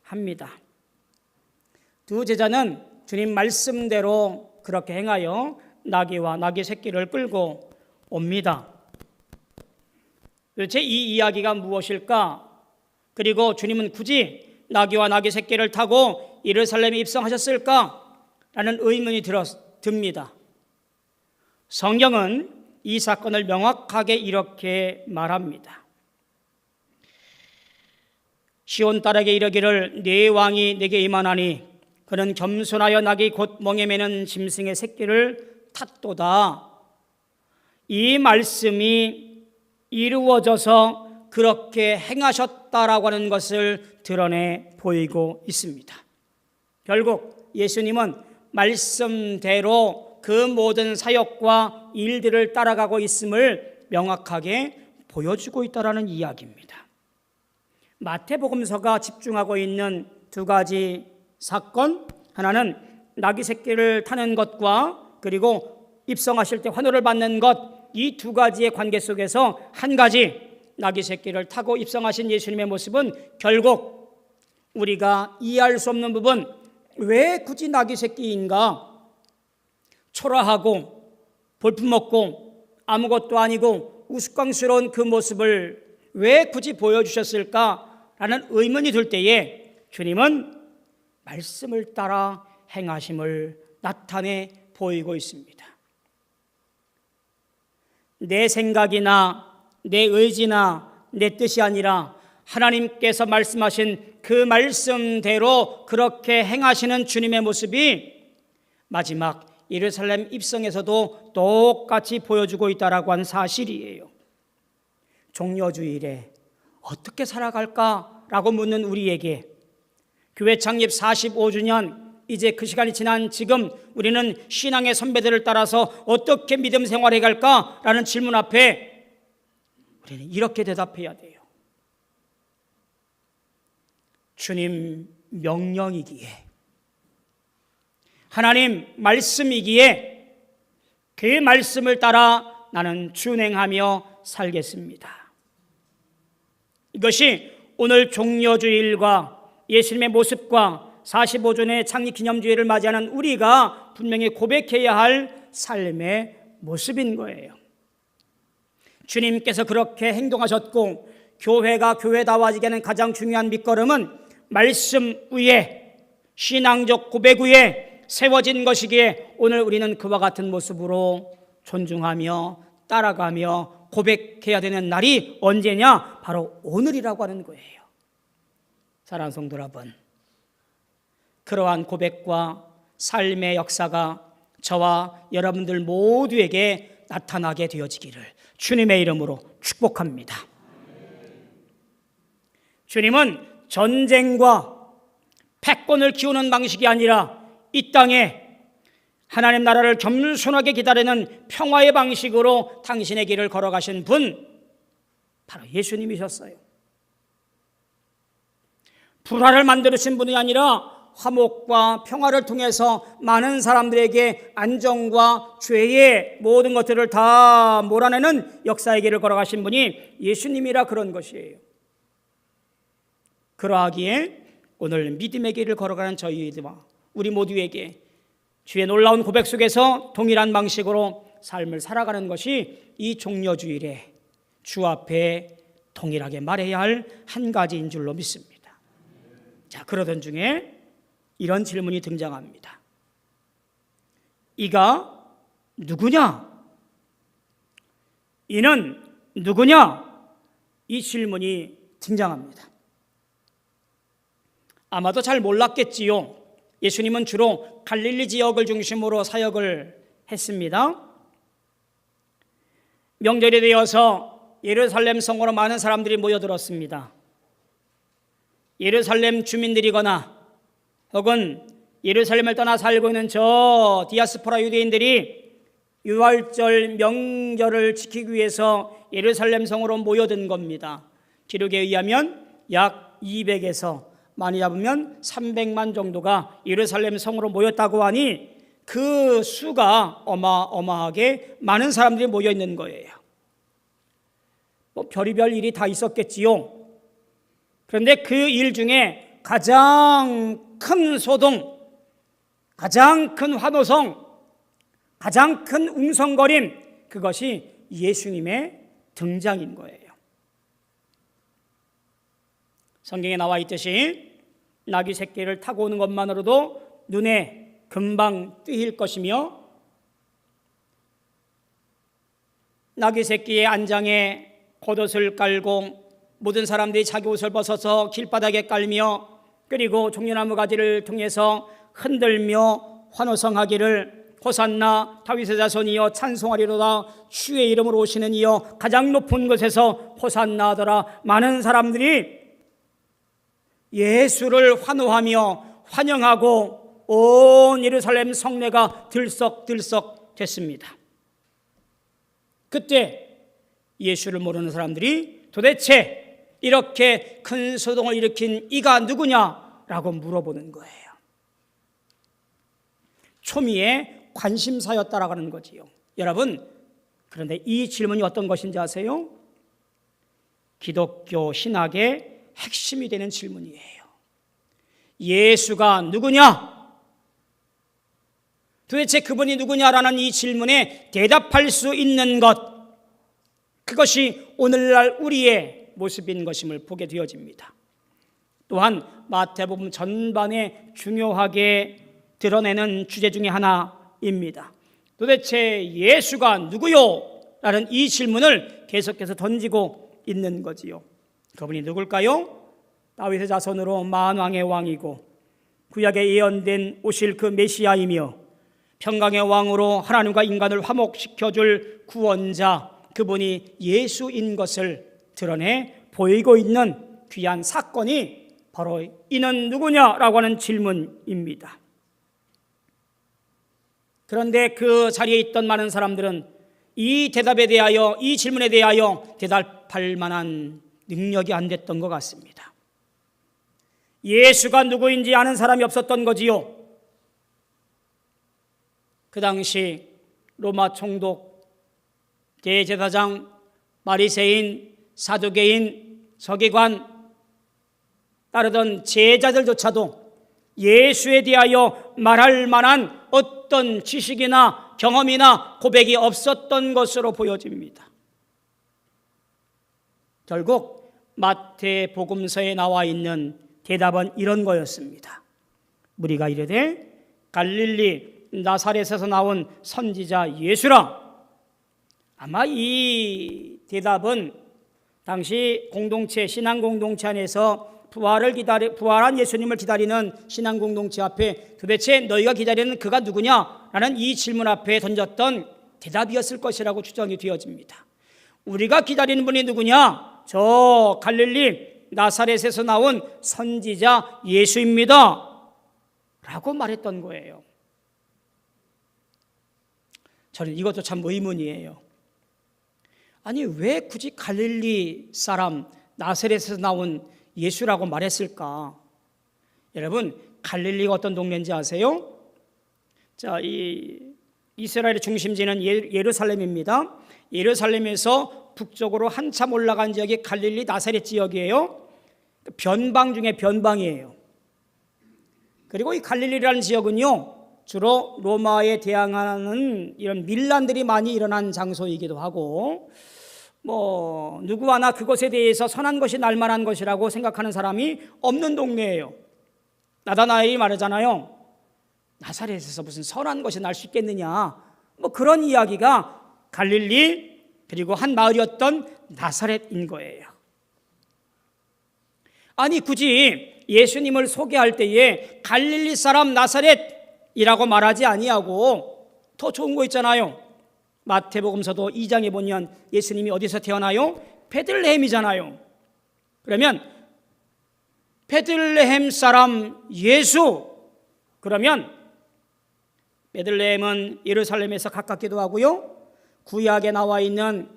합니다. 두 제자는 주님 말씀대로 그렇게 행하여 나귀와 나귀 새끼를 끌고 옵니다. 도대체 이 이야기가 무엇일까? 그리고 주님은 굳이 나귀와 나귀 새끼를 타고 예루살렘에 입성하셨을까? 라는 의문이 듭니다. 성경은 이 사건을 명확하게 이렇게 말합니다. 시온 딸에게 이르기를 네 왕이 내게 임하나니 그는 겸손하여 나귀 곧 멍에 매는 짐승의 새끼를 탔도다. 이 말씀이 이루어져서 그렇게 행하셨다라고 하는 것을 드러내 보이고 있습니다. 결국 예수님은 말씀대로 그 모든 사역과 일들을 따라가고 있음을 명확하게 보여주고 있다는 이야기입니다. 마태복음서가 집중하고 있는 두 가지 사건, 하나는 나귀 새끼를 타는 것과 그리고 입성하실 때 환호를 받는 것, 이 두 가지의 관계 속에서 한 가지, 나귀 새끼를 타고 입성하신 예수님의 모습은 결국 우리가 이해할 수 없는 부분, 왜 굳이 나귀 새끼인가? 초라하고 볼품없고 아무것도 아니고 우스꽝스러운 그 모습을 왜 굳이 보여주셨을까라는 의문이 들 때에 주님은 말씀을 따라 행하심을 나타내 보이고 있습니다. 내 생각이나 내 의지나 내 뜻이 아니라 하나님께서 말씀하신 그 말씀대로 그렇게 행하시는 주님의 모습이 마지막 예루살렘 입성에서도 똑같이 보여주고 있다라고 하는 사실이에요. 종려주일에 어떻게 살아갈까라고 묻는 우리에게 교회 창립 45주년, 이제 그 시간이 지난 지금 우리는 신앙의 선배들을 따라서 어떻게 믿음 생활해 갈까라는 질문 앞에 우리는 이렇게 대답해야 돼요. 주님 명령이기에, 하나님 말씀이기에 그 말씀을 따라 나는 준행하며 살겠습니다. 이것이 오늘 종려주일과 예수님의 모습과 45주년의 창립기념주일을 맞이하는 우리가 분명히 고백해야 할 삶의 모습인 거예요. 주님께서 그렇게 행동하셨고 교회가 교회다워지게 하는 가장 중요한 밑거름은 말씀 위에, 신앙적 고백 위에 세워진 것이기에 오늘 우리는 그와 같은 모습으로 존중하며 따라가며 고백해야 되는 날이 언제냐? 바로 오늘이라고 하는 거예요. 사랑하는 성도 여러분, 그러한 고백과 삶의 역사가 저와 여러분들 모두에게 나타나게 되어지기를 주님의 이름으로 축복합니다. 주님은 전쟁과 패권을 키우는 방식이 아니라 이 땅에 하나님 나라를 겸손하게 기다리는 평화의 방식으로 당신의 길을 걸어가신 분, 바로 예수님이셨어요. 불화를 만드신 분이 아니라 화목과 평화를 통해서 많은 사람들에게 안정과 죄의 모든 것들을 다 몰아내는 역사의 길을 걸어가신 분이 예수님이라 그런 것이에요. 그러하기에 오늘 믿음의 길을 걸어가는 저희와 우리 모두에게 주의 놀라운 고백 속에서 동일한 방식으로 삶을 살아가는 것이 이 종려주일에 주 앞에 동일하게 말해야 할 한 가지인 줄로 믿습니다. 자, 그러던 중에 이런 질문이 등장합니다. 이가 누구냐? 이는 누구냐? 이 질문이 등장합니다. 아마도 잘 몰랐겠지요. 예수님은 주로 갈릴리 지역을 중심으로 사역을 했습니다. 명절이 되어서 예루살렘 성으로 많은 사람들이 모여들었습니다. 예루살렘 주민들이거나 혹은 예루살렘을 떠나 살고 있는 저 디아스포라 유대인들이 유월절 명절을 지키기 위해서 예루살렘 성으로 모여든 겁니다. 기록에 의하면 약 200에서 많이 잡으면 300만 정도가 예루살렘 성으로 모였다고 하니 그 수가 어마어마하게 많은 사람들이 모여 있는 거예요. 별의별 일이 다 있었겠지요. 그런데 그 일 중에 가장 큰 소동, 가장 큰 환호성, 가장 큰 웅성거림, 그것이 예수님의 등장인 거예요. 성경에 나와 있듯이 나귀 새끼를 타고 오는 것만으로도 눈에 금방 띄일 것이며, 나귀 새끼의 안장에 겉옷을 깔고 모든 사람들이 자기 옷을 벗어서 길바닥에 깔며, 그리고 종려나무 가지를 통해서 흔들며 환호성하기를 호산나 다윗의 자손이여 찬송하리로다, 주의 이름으로 오시는 이여 가장 높은 곳에서 호산나 하더라. 많은 사람들이 예수를 환호하며 환영하고 온 예루살렘 성내가 들썩들썩 됐습니다. 그때 예수를 모르는 사람들이 도대체 이렇게 큰 소동을 일으킨 이가 누구냐라고 물어보는 거예요. 초미의 관심사였다라고 하는 거지요. 여러분, 그런데 이 질문이 어떤 것인지 아세요? 기독교 신학의 핵심이 되는 질문이에요. 예수가 누구냐? 도대체 그분이 누구냐라는 이 질문에 대답할 수 있는 것, 그것이 오늘날 우리의 모습인 것임을 보게 되어집니다. 또한 마태복음 전반에 중요하게 드러내는 주제 중에 하나입니다. 도대체 예수가 누구요? 라는 이 질문을 계속해서 던지고 있는 거지요. 그분이 누굴까요? 다윗의 자손으로 만왕의 왕이고 구약에 예언된 오실 그 메시아이며 평강의 왕으로 하나님과 인간을 화목시켜줄 구원자, 그분이 예수인 것을 드러내 보이고 있는 귀한 사건이 바로 이는 누구냐라고 하는 질문입니다. 그런데 그 자리에 있던 많은 사람들은 이 대답에 대하여, 이 질문에 대하여 대답할 만한 능력이 안 됐던 것 같습니다. 예수가 누구인지 아는 사람이 없었던 거지요. 그 당시 로마 총독, 대제사장, 바리새인, 사두개인, 서기관 따르던 제자들조차도 예수에 대하여 말할 만한 어떤 지식이나 경험이나 고백이 없었던 것으로 보여집니다. 결국 마태복음서에 나와 있는 대답은 이런 거였습니다. 무리가 이르되 갈릴리 나사렛에서 나온 선지자 예수라. 아마 이 대답은 당시 공동체, 신앙 공동체 안에서 부활한 예수님을 기다리는 신앙 공동체 앞에 도대체 너희가 기다리는 그가 누구냐라는 이 질문 앞에 던졌던 대답이었을 것이라고 추정이 되어집니다. 우리가 기다리는 분이 누구냐? 저 갈릴리 나사렛에서 나온 선지자 예수입니다 라고 말했던 거예요. 저는 이것도 참 의문이에요. 아니, 왜 굳이 갈릴리 사람 나사렛에서 나온 예수라고 말했을까? 여러분, 갈릴리가 어떤 동네인지 아세요? 자, 이 이스라엘의 중심지는 예루살렘입니다. 예루살렘에서 북쪽으로 한참 올라간 지역이 갈릴리 나사렛 지역이에요. 변방 중에 변방이에요. 그리고 이 갈릴리라는 지역은요, 주로 로마에 대항하는 이런 밀란들이 많이 일어난 장소이기도 하고, 누구 하나 그것에 대해서 선한 것이 날만한 것이라고 생각하는 사람이 없는 동네예요. 나다나엘이 말하잖아요. 나사렛에서 무슨 선한 것이 날 수 있겠느냐, 그런 이야기가 갈릴리 그리고 한 마을이었던 나사렛인 거예요. 아니, 굳이 예수님을 소개할 때에 갈릴리 사람 나사렛이라고 말하지 아니하고 더 좋은 거 있잖아요. 마태복음서도 2장에 보면 예수님이 어디서 태어나요? 베들레헴이잖아요. 그러면 베들레헴 사람 예수, 그러면 베들레헴은 예루살렘에서 가깝기도 하고요, 구약에 나와 있는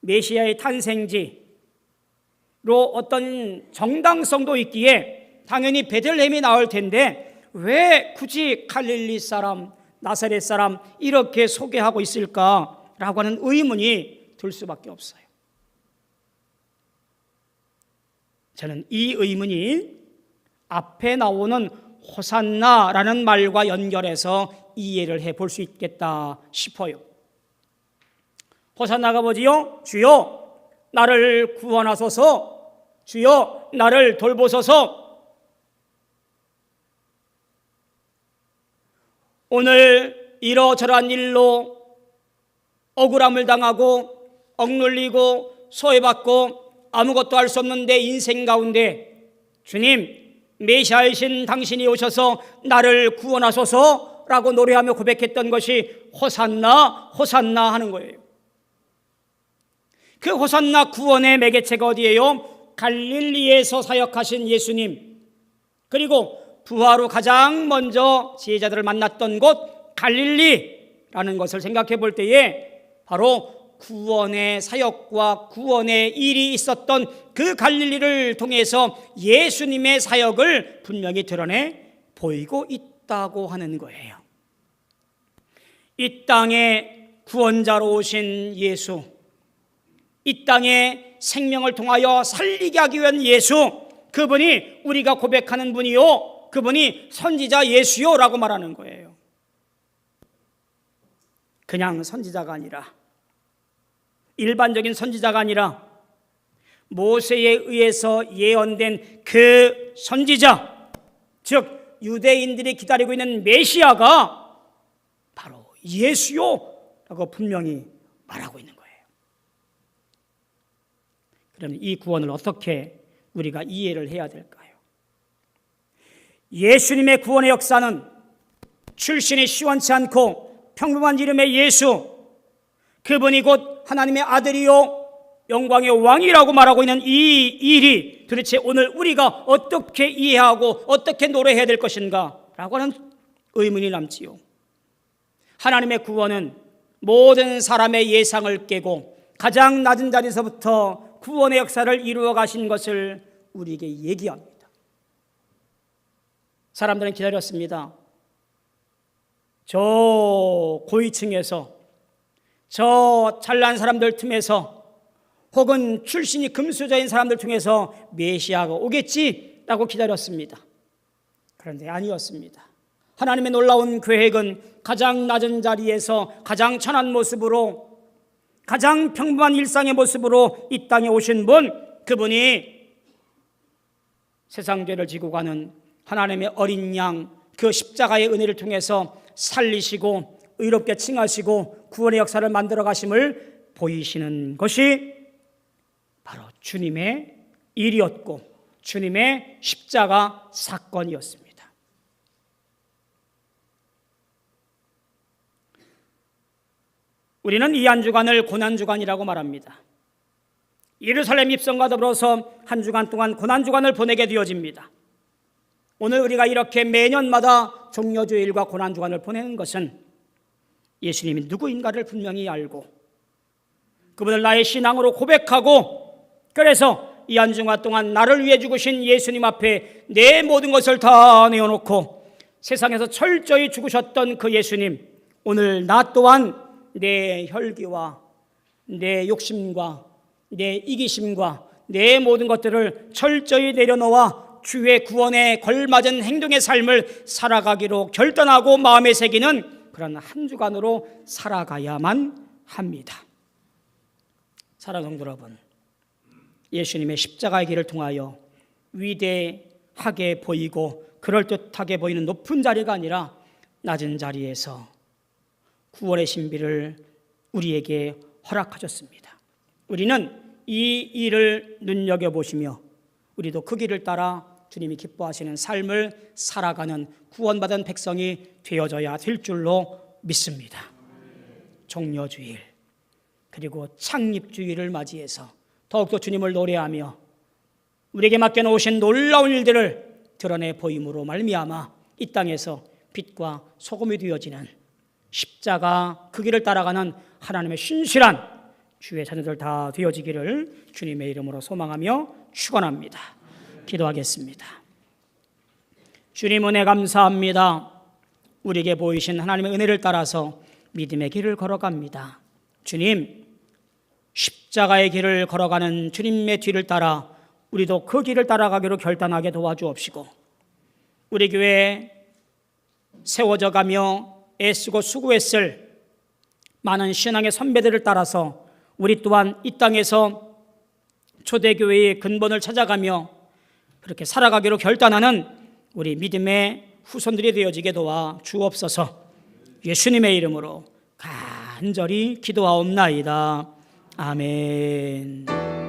메시아의 탄생지로 어떤 정당성도 있기에 당연히 베들레헴이 나올 텐데 왜 굳이 갈릴리 사람, 나사렛 사람 이렇게 소개하고 있을까라고 하는 의문이 들 수밖에 없어요. 저는 이 의문이 앞에 나오는 호산나라는 말과 연결해서 이해를 해볼 수 있겠다 싶어요. 호산나가 뭐지요? 주여 나를 구원하소서, 주여 나를 돌보소서. 오늘 이러저러한 일로 억울함을 당하고 억눌리고 소외받고 아무것도 할 수 없는 내 인생 가운데 주님, 메시아이신 당신이 오셔서 나를 구원하소서라고 노래하며 고백했던 것이 호산나 호산나 하는 거예요. 그 호산나 구원의 매개체가 어디예요? 갈릴리에서 사역하신 예수님, 그리고 부활 후 가장 먼저 제자들을 만났던 곳 갈릴리라는 것을 생각해 볼 때에 바로 구원의 사역과 구원의 일이 있었던 그 갈릴리를 통해서 예수님의 사역을 분명히 드러내 보이고 있다고 하는 거예요. 이 땅에 구원자로 오신 예수, 이 땅에 생명을 통하여 살리게 하기 위한 예수, 그분이 우리가 고백하는 분이요, 그분이 선지자 예수요라고 말하는 거예요. 그냥 선지자가 아니라, 일반적인 선지자가 아니라 모세에 의해서 예언된 그 선지자, 즉 유대인들이 기다리고 있는 메시아가 바로 예수요라고 분명히 말하고 있는 거예요. 그러면 이 구원을 어떻게 우리가 이해를 해야 될까요? 예수님의 구원의 역사는 출신이 시원치 않고 평범한 이름의 예수, 그분이 곧 하나님의 아들이요 영광의 왕이라고 말하고 있는 이 일이 도대체 오늘 우리가 어떻게 이해하고 어떻게 노래해야 될 것인가 라고 하는 의문이 남지요. 하나님의 구원은 모든 사람의 예상을 깨고 가장 낮은 자리에서부터 구원의 역사를 이루어 가신 것을 우리에게 얘기합니다. 사람들은 기다렸습니다. 저 고위층에서, 저 잘난 사람들 틈에서, 혹은 출신이 금수저인 사람들 중에서 메시아가 오겠지라고 기다렸습니다. 그런데 아니었습니다. 하나님의 놀라운 계획은 가장 낮은 자리에서 가장 천한 모습으로, 가장 평범한 일상의 모습으로 이 땅에 오신 분, 그분이 세상 죄를 지고 가는 하나님의 어린 양, 그 십자가의 은혜를 통해서 살리시고 의롭게 칭하시고 구원의 역사를 만들어 가심을 보이시는 것이 바로 주님의 일이었고 주님의 십자가 사건이었습니다. 우리는 이 한 주간을 고난주간이라고 말합니다. 예루살렘 입성과 더불어서 한 주간 동안 고난주간을 보내게 되어집니다. 오늘 우리가 이렇게 매년마다 종려주일과 고난주간을 보내는 것은 예수님이 누구인가를 분명히 알고 그분을 나의 신앙으로 고백하고, 그래서 이 한 주간 동안 나를 위해 죽으신 예수님 앞에 내 모든 것을 다 내어놓고 세상에서 철저히 죽으셨던 그 예수님, 오늘 나 또한 내 혈기와 내 욕심과 내 이기심과 내 모든 것들을 철저히 내려놓아 주의 구원에 걸맞은 행동의 삶을 살아가기로 결단하고 마음에 새기는 그런 한 주간으로 살아가야만 합니다. 사랑하는 성도 여러분, 예수님의 십자가의 길을 통하여 위대하게 보이고 그럴듯하게 보이는 높은 자리가 아니라 낮은 자리에서 구원의 신비를 우리에게 허락하셨습니다. 우리는 이 일을 눈여겨보시며 우리도 그 길을 따라 주님이 기뻐하시는 삶을 살아가는 구원받은 백성이 되어져야 될 줄로 믿습니다. 종려주일 그리고 창립주일을 맞이해서 더욱더 주님을 노래하며 우리에게 맡겨놓으신 놀라운 일들을 드러내 보임으로 말미암아 이 땅에서 빛과 소금이 되어지는 십자가 그 길을 따라가는 하나님의 신실한 주의 자녀들 다 되어지기를 주님의 이름으로 소망하며 축원합니다. 기도하겠습니다. 주님 은혜 감사합니다. 우리에게 보이신 하나님의 은혜를 따라서 믿음의 길을 걸어갑니다. 주님, 십자가의 길을 걸어가는 주님의 뒤를 따라 우리도 그 길을 따라가기로 결단하게 도와주옵시고, 우리 교회에 세워져 가며 애쓰고 수고했을 많은 신앙의 선배들을 따라서 우리 또한 이 땅에서 초대교회의 근본을 찾아가며 그렇게 살아가기로 결단하는 우리 믿음의 후손들이 되어지게 도와 주옵소서. 예수님의 이름으로 간절히 기도하옵나이다. 아멘.